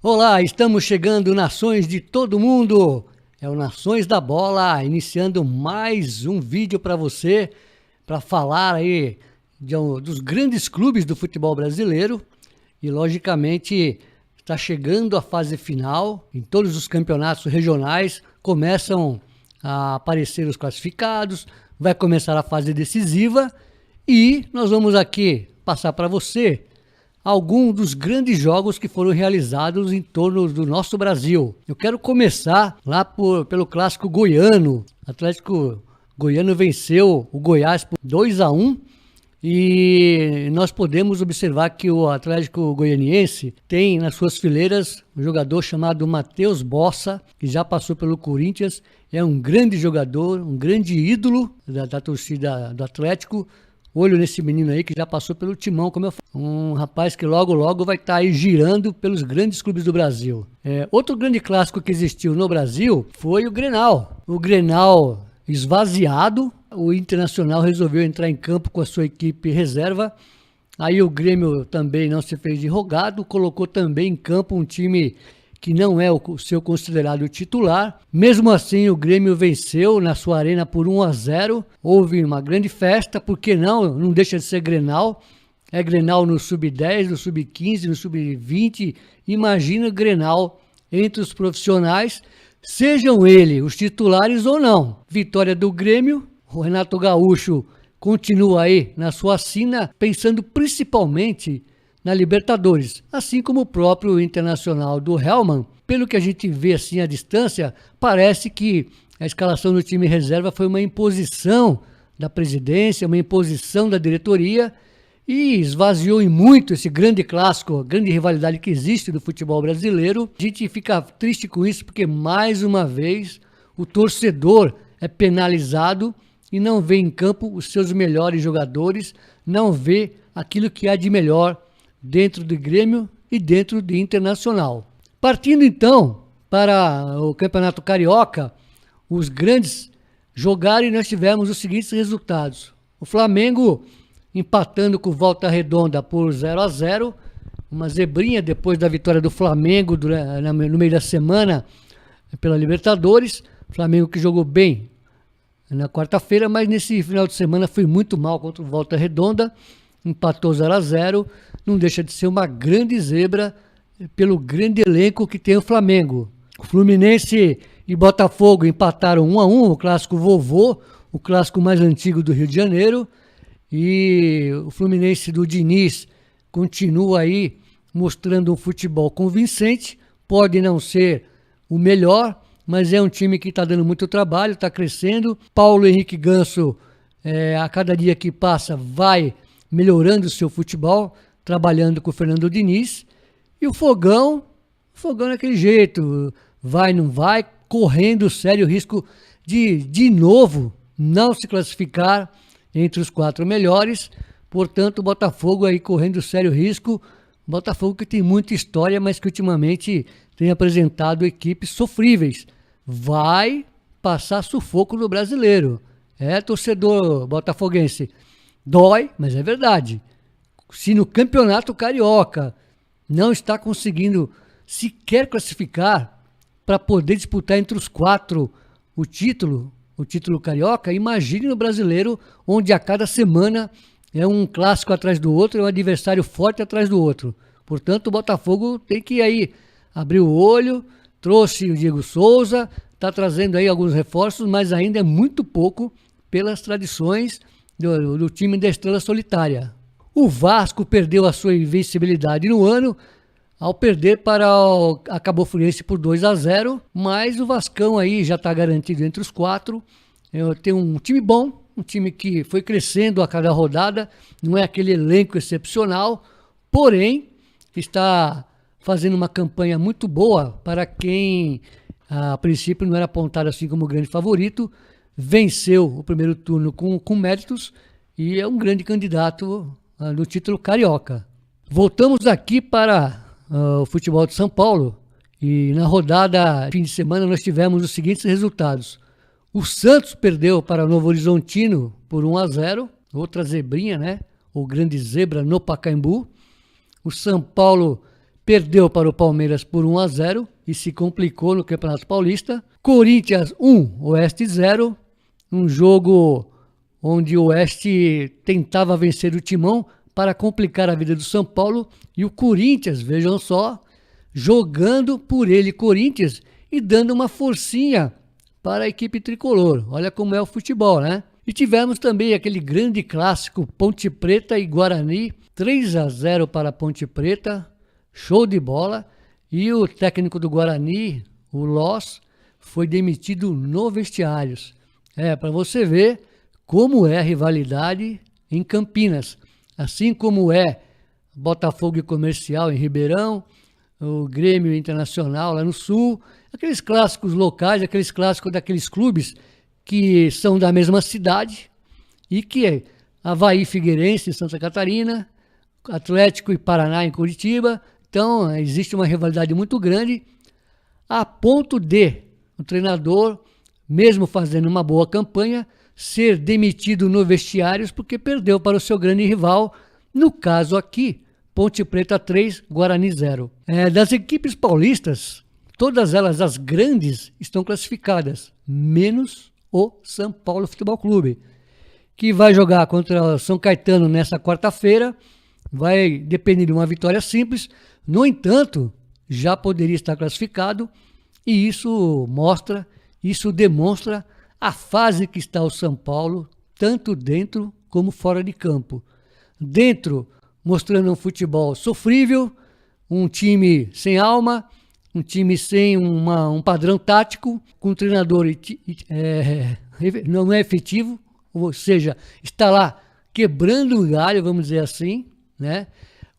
Olá, estamos chegando, nações de todo mundo. É o Nações da Bola, iniciando mais um vídeo para você, para falar aí dos grandes clubes do futebol brasileiro. E, logicamente, está chegando a fase final. Em todos os campeonatos regionais começam a aparecer os classificados, vai começar a fase decisiva e nós vamos aqui passar para você alguns dos grandes jogos que foram realizados em torno do nosso Brasil. Eu quero começar lá pelo clássico goiano. O Atlético Goiano venceu o Goiás por 2-1 e nós podemos observar que o Atlético Goianiense tem nas suas fileiras um jogador chamado Matheus Bossa, que já passou pelo Corinthians, é um grande jogador, um grande ídolo da torcida do Atlético. Olho nesse menino aí que já passou pelo Timão, como eu falei. Um rapaz que logo vai estar aí girando pelos grandes clubes do Brasil. Outro grande clássico que existiu no Brasil foi o Grenal. O Grenal esvaziado, o Internacional resolveu entrar em campo com a sua equipe reserva. Aí o Grêmio também não se fez de rogado, colocou também em campo um time que não é o seu considerado titular. Mesmo assim, o Grêmio venceu na sua arena por 1-0. Houve uma grande festa, porque não deixa de ser Grenal. É Grenal no Sub-10, no Sub-15, no Sub-20. Imagina o Grenal entre os profissionais, sejam eles os titulares ou não. Vitória do Grêmio, o Renato Gaúcho continua aí na sua sina, pensando principalmente na Libertadores, assim como o próprio Internacional do Hellmann. Pelo que a gente vê assim à distância, parece que a escalação do time reserva foi uma imposição da presidência, uma imposição da diretoria e esvaziou em muito esse grande clássico, a grande rivalidade que existe no futebol brasileiro. A gente fica triste com isso porque, mais uma vez, o torcedor é penalizado e não vê em campo os seus melhores jogadores, não vê aquilo que há de melhor dentro do Grêmio e dentro do Internacional. Partindo então para o Campeonato Carioca, os grandes jogaram e nós tivemos os seguintes resultados. O Flamengo empatando com Volta Redonda por 0-0, uma zebrinha depois da vitória do Flamengo no meio da semana pela Libertadores. Flamengo que jogou bem na quarta-feira, mas nesse final de semana foi muito mal contra o Volta Redonda, empatou 0-0, não deixa de ser uma grande zebra pelo grande elenco que tem o Flamengo. O Fluminense e Botafogo empataram 1-1, o clássico vovô, o clássico mais antigo do Rio de Janeiro, e o Fluminense do Diniz continua aí mostrando um futebol convincente, pode não ser o melhor, mas é um time que está dando muito trabalho, está crescendo. Paulo Henrique Ganso, a cada dia que passa, vai melhorando o seu futebol, trabalhando com o Fernando Diniz. E o Fogão é daquele jeito, vai, não vai, correndo sério risco de novo não se classificar entre os 4 melhores. Portanto, o Botafogo aí correndo sério risco. Botafogo que tem muita história, mas que ultimamente tem apresentado equipes sofríveis. Vai passar sufoco no brasileiro. Torcedor botafoguense, dói, mas é verdade. Se no Campeonato Carioca não está conseguindo sequer classificar para poder disputar entre os 4 o título carioca, imagine no brasileiro, onde a cada semana é um clássico atrás do outro, é um adversário forte atrás do outro. Portanto, o Botafogo tem que aí abrir o olho, trouxe o Diego Souza, está trazendo aí alguns reforços, mas ainda é muito pouco pelas tradições do time da Estrela Solitária. O Vasco perdeu a sua invencibilidade no ano, ao perder para a Cabo Friense por 2-0, mas o Vascão aí já está garantido entre os 4. Tem um time bom, um time que foi crescendo a cada rodada, não é aquele elenco excepcional, porém está fazendo uma campanha muito boa para quem a princípio não era apontado assim como grande favorito. Venceu o primeiro turno com méritos e é um grande candidato no título carioca. Voltamos aqui para o futebol de São Paulo e na rodada fim de semana nós tivemos os seguintes resultados. O Santos perdeu para o Novo Horizontino por 1-0, outra zebrinha, né? Ou grande zebra no Pacaembu. O São Paulo perdeu para o Palmeiras por 1-0 e se complicou no Campeonato Paulista. Corinthians 1, Oeste 0, um jogo onde o Oeste tentava vencer o Timão para complicar a vida do São Paulo, e o Corinthians, vejam só, jogando por ele, Corinthians, e dando uma forcinha para a equipe tricolor. Olha como é o futebol, né? E tivemos também aquele grande clássico, Ponte Preta e Guarani, 3-0 para a Ponte Preta, show de bola, e o técnico do Guarani, o Loss, foi demitido no vestiários. Para você ver como é a rivalidade em Campinas, assim como é Botafogo e Comercial em Ribeirão, o Grêmio Internacional lá no Sul, aqueles clássicos locais, aqueles clássicos daqueles clubes que são da mesma cidade, e que é Avaí Figueirense em Santa Catarina, Atlético e Paraná em Curitiba. Então existe uma rivalidade muito grande, a ponto de o treinador, mesmo fazendo uma boa campanha, ser demitido no vestiários porque perdeu para o seu grande rival, no caso aqui, Ponte Preta 3, Guarani 0. Das equipes paulistas, todas elas, as grandes, estão classificadas, menos o São Paulo Futebol Clube, que vai jogar contra o São Caetano nessa quarta-feira, vai depender de uma vitória simples. No entanto, já poderia estar classificado, e isso demonstra a fase que está o São Paulo, tanto dentro como fora de campo. Dentro, mostrando um futebol sofrível, um time sem alma, um time sem um padrão tático, com um treinador não é efetivo, ou seja, está lá quebrando o galho, vamos dizer assim, né?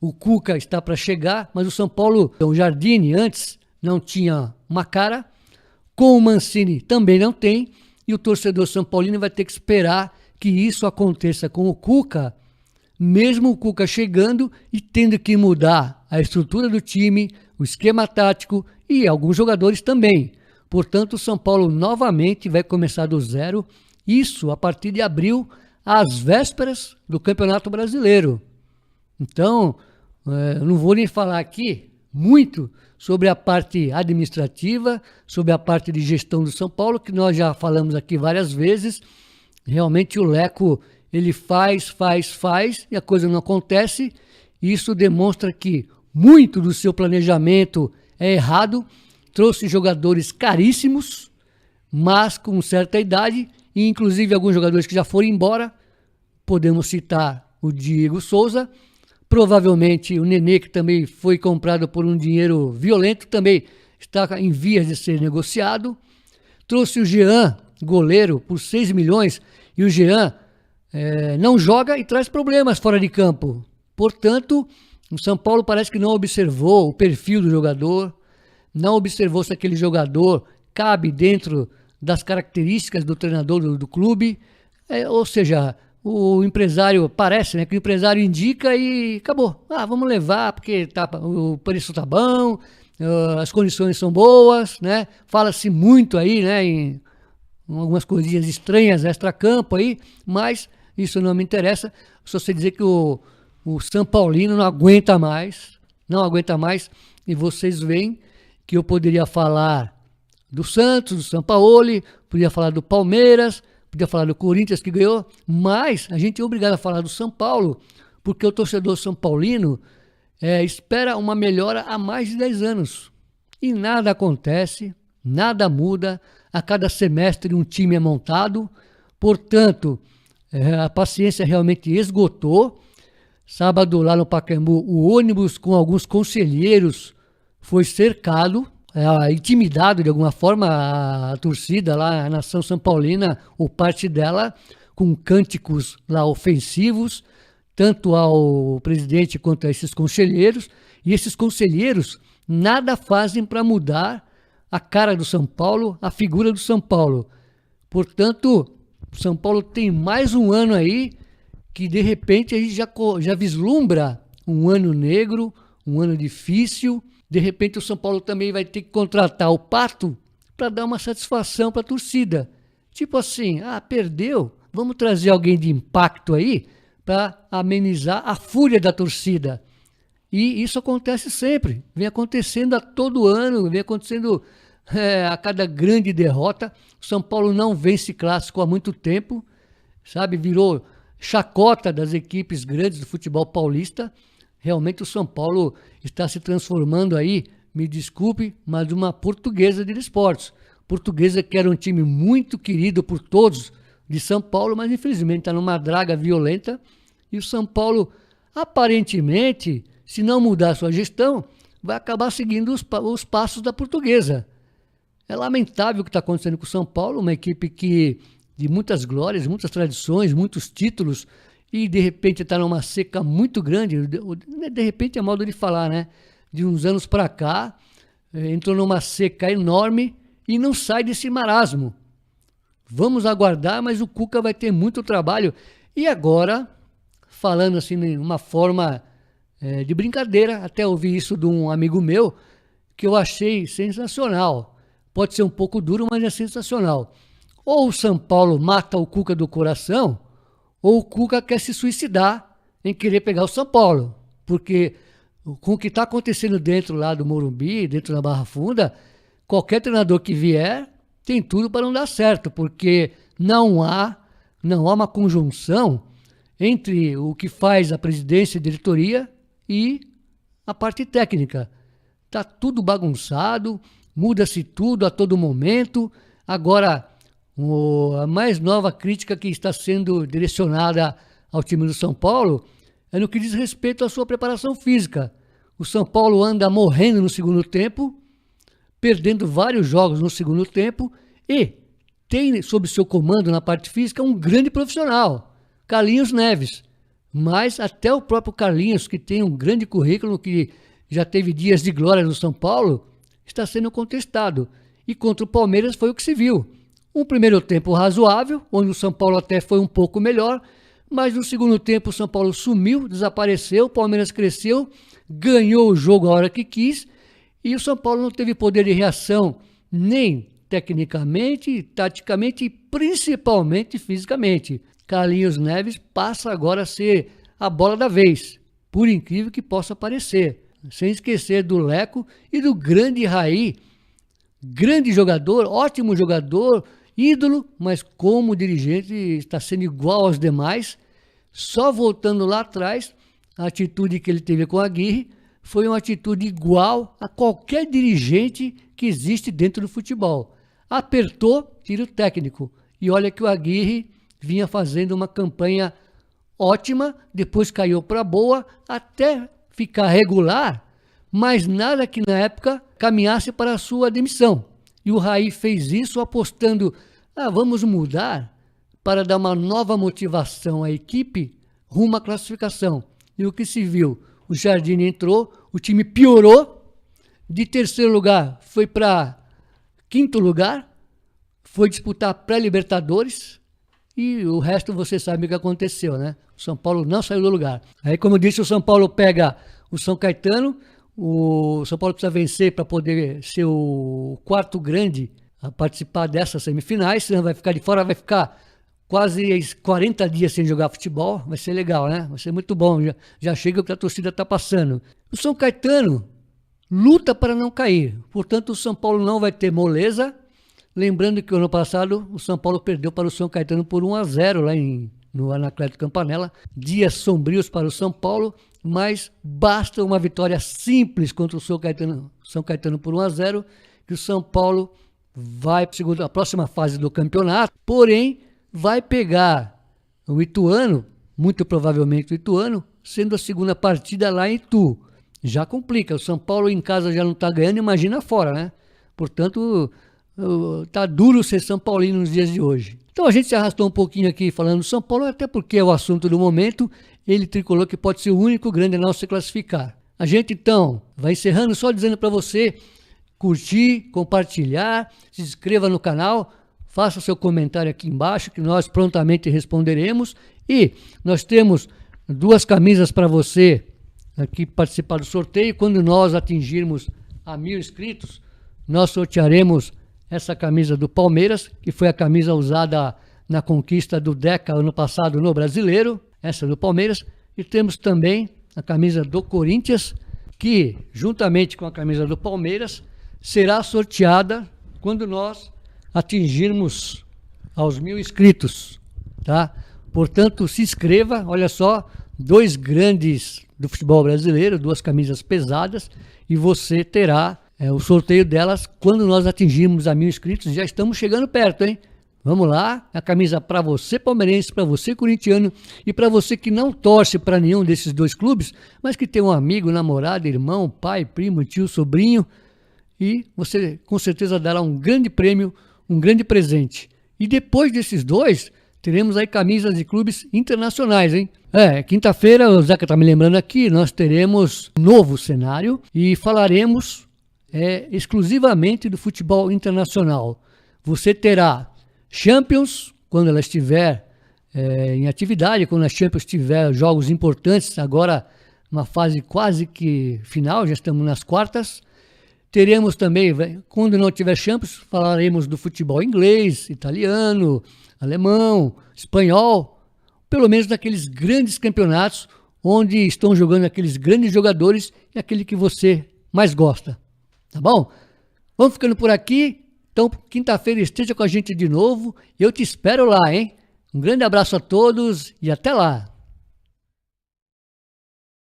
O Cuca está para chegar, mas o São Paulo, o Jardine antes não tinha uma cara, com o Mancini também não tem, e o torcedor são paulino vai ter que esperar que isso aconteça com o Cuca, mesmo o Cuca chegando e tendo que mudar a estrutura do time, o esquema tático e alguns jogadores também. Portanto, o São Paulo novamente vai começar do zero, isso a partir de abril, às vésperas do Campeonato Brasileiro. Então, eu não vou nem falar aqui muito sobre a parte administrativa, sobre a parte de gestão do São Paulo, que nós já falamos aqui várias vezes. Realmente o Leco, ele faz e a coisa não acontece. Isso demonstra que muito do seu planejamento é errado. Trouxe jogadores caríssimos, mas com certa idade, e inclusive alguns jogadores que já foram embora. Podemos citar o Diego Souza, provavelmente o Nenê, que também foi comprado por um dinheiro violento, também está em vias de ser negociado. Trouxe o Jean, goleiro, por 6 milhões, e o Jean não joga e traz problemas fora de campo. Portanto, o São Paulo parece que não observou o perfil do jogador, não observou se aquele jogador cabe dentro das características do treinador do clube, ou seja, o empresário, parece, né, que o empresário indica e acabou. Vamos levar porque o preço tá bom, as condições são boas, né? Fala-se muito aí, né, em algumas coisinhas estranhas extra-campo aí, mas isso não me interessa. Só sei dizer que o São Paulino não aguenta mais, e vocês veem que eu poderia falar do Santos, do Sampaoli, poderia falar do Palmeiras, podia falar do Corinthians que ganhou, mas a gente é obrigado a falar do São Paulo, porque o torcedor são paulino espera uma melhora há mais de 10 anos. E nada acontece, nada muda, a cada semestre um time é montado, portanto, a paciência realmente esgotou. Sábado lá no Pacaembu, o ônibus com alguns conselheiros foi cercado, intimidado de alguma forma a torcida lá, a nação São Paulina, ou parte dela, com cânticos lá ofensivos, tanto ao presidente quanto a esses conselheiros, e esses conselheiros nada fazem para mudar a cara do São Paulo, a figura do São Paulo. Portanto, o São Paulo tem mais um ano aí que de repente a gente já vislumbra um ano negro, um ano difícil. De repente o São Paulo também vai ter que contratar o Pato para dar uma satisfação para a torcida. Tipo assim, perdeu, vamos trazer alguém de impacto aí para amenizar a fúria da torcida. E isso acontece sempre, vem acontecendo a todo ano, vem acontecendo a cada grande derrota. O São Paulo não vence clássico há muito tempo, sabe? Virou chacota das equipes grandes do futebol paulista. Realmente o São Paulo está se transformando aí, me desculpe, mas uma Portuguesa de esportes. Portuguesa que era um time muito querido por todos de São Paulo, mas infelizmente está numa draga violenta. E o São Paulo, aparentemente, se não mudar sua gestão, vai acabar seguindo os passos da Portuguesa. É lamentável o que está acontecendo com o São Paulo, uma equipe que de muitas glórias, muitas tradições, muitos títulos, e de repente está numa seca muito grande. De repente é modo de falar, né? De uns anos para cá, entrou numa seca enorme e não sai desse marasmo. Vamos aguardar, mas o Cuca vai ter muito trabalho. E agora, falando assim de uma forma de brincadeira, até ouvi isso de um amigo meu, que eu achei sensacional. Pode ser um pouco duro, mas é sensacional. Ou o São Paulo mata o Cuca do coração, ou o Cuca quer se suicidar em querer pegar o São Paulo. Porque com o que está acontecendo dentro lá do Morumbi, dentro da Barra Funda, qualquer treinador que vier tem tudo para não dar certo, porque não há uma conjunção entre o que faz a presidência e a diretoria e a parte técnica. Está tudo bagunçado, muda-se tudo a todo momento. Agora, a mais nova crítica que está sendo direcionada ao time do São Paulo é no que diz respeito à sua preparação física. O São Paulo anda morrendo no segundo tempo, perdendo vários jogos no segundo tempo e tem sob seu comando na parte física um grande profissional, Carlinhos Neves. Mas até o próprio Carlinhos, que tem um grande currículo, que já teve dias de glória no São Paulo, está sendo contestado. E contra o Palmeiras foi o que se viu. Um primeiro tempo razoável, onde o São Paulo até foi um pouco melhor, mas no segundo tempo o São Paulo sumiu, desapareceu, o Palmeiras cresceu, ganhou o jogo a hora que quis, e o São Paulo não teve poder de reação nem tecnicamente, taticamente e principalmente fisicamente. Carlinhos Neves passa agora a ser a bola da vez, por incrível que possa parecer. Sem esquecer do Leco e do grande Raí, grande jogador, ótimo jogador, ídolo, mas como dirigente está sendo igual aos demais. Só voltando lá atrás, a atitude que ele teve com a Aguirre foi uma atitude igual a qualquer dirigente que existe dentro do futebol. Apertou, tira o técnico. E olha que o Aguirre vinha fazendo uma campanha ótima, depois caiu para boa, até ficar regular, mas nada que na época caminhasse para a sua demissão. E o Raí fez isso apostando, vamos mudar para dar uma nova motivação à equipe rumo à classificação. E o que se viu? O Jardine entrou, o time piorou, de terceiro lugar foi para quinto lugar, foi disputar pré-Libertadores e o resto você sabe o que aconteceu, né? O São Paulo não saiu do lugar. Aí, como eu disse, o São Paulo pega o São Caetano, o São Paulo precisa vencer para poder ser o quarto grande a participar dessas semifinais, senão vai ficar de fora, vai ficar quase 40 dias sem jogar futebol, vai ser legal, né? Vai ser muito bom, já chega o que a torcida está passando. O São Caetano luta para não cair, portanto o São Paulo não vai ter moleza. Lembrando que o ano passado o São Paulo perdeu para o São Caetano por 1-0 lá no Anacleto Campanella. Dias sombrios para o São Paulo, mas basta uma vitória simples contra o São Caetano por 1-0, que o São Paulo vai para a próxima fase do campeonato, porém vai pegar o Ituano, muito provavelmente o Ituano, sendo a segunda partida lá em Itu. Já complica, o São Paulo em casa já não está ganhando, imagina fora, né? Portanto, tá duro ser São Paulino nos dias de hoje. Então a gente se arrastou um pouquinho aqui falando do São Paulo, até porque é o assunto do momento. Ele tricolor que pode ser o único grande a não se classificar. A gente então vai encerrando só dizendo para você curtir, compartilhar, se inscreva no canal, faça seu comentário aqui embaixo que nós prontamente responderemos. E nós temos 2 camisas para você aqui participar do sorteio. Quando nós atingirmos a 1000 inscritos, nós sortearemos essa camisa do Palmeiras, que foi a camisa usada na conquista do Deca ano passado no Brasileiro, essa do Palmeiras. E temos também a camisa do Corinthians, que juntamente com a camisa do Palmeiras será sorteada quando nós atingirmos aos 1.000 inscritos, tá? Portanto, se inscreva, olha só, 2 grandes do futebol brasileiro, 2 camisas pesadas, e você terá o sorteio delas quando nós atingirmos a 1.000 inscritos. Já estamos chegando perto, hein? Vamos lá, a camisa para você palmeirense, para você corintiano e para você que não torce para nenhum desses 2 clubes, mas que tem um amigo, namorado, irmão, pai, primo, tio, sobrinho, e você com certeza dará um grande prêmio, um grande presente. E depois desses 2, teremos aí camisas de clubes internacionais, hein? Quinta-feira, o Zeca tá me lembrando aqui, nós teremos um novo cenário e falaremos exclusivamente do futebol internacional. Você terá Champions, quando ela estiver em atividade, quando a Champions tiver jogos importantes, agora uma fase quase que final, já estamos nas quartas. Teremos também, quando não tiver Champions, falaremos do futebol inglês, italiano, alemão, espanhol, pelo menos daqueles grandes campeonatos onde estão jogando aqueles grandes jogadores e aquele que você mais gosta. Tá bom? Vamos ficando por aqui. Então, quinta-feira esteja com a gente de novo. Eu te espero lá, hein? Um grande abraço a todos e até lá!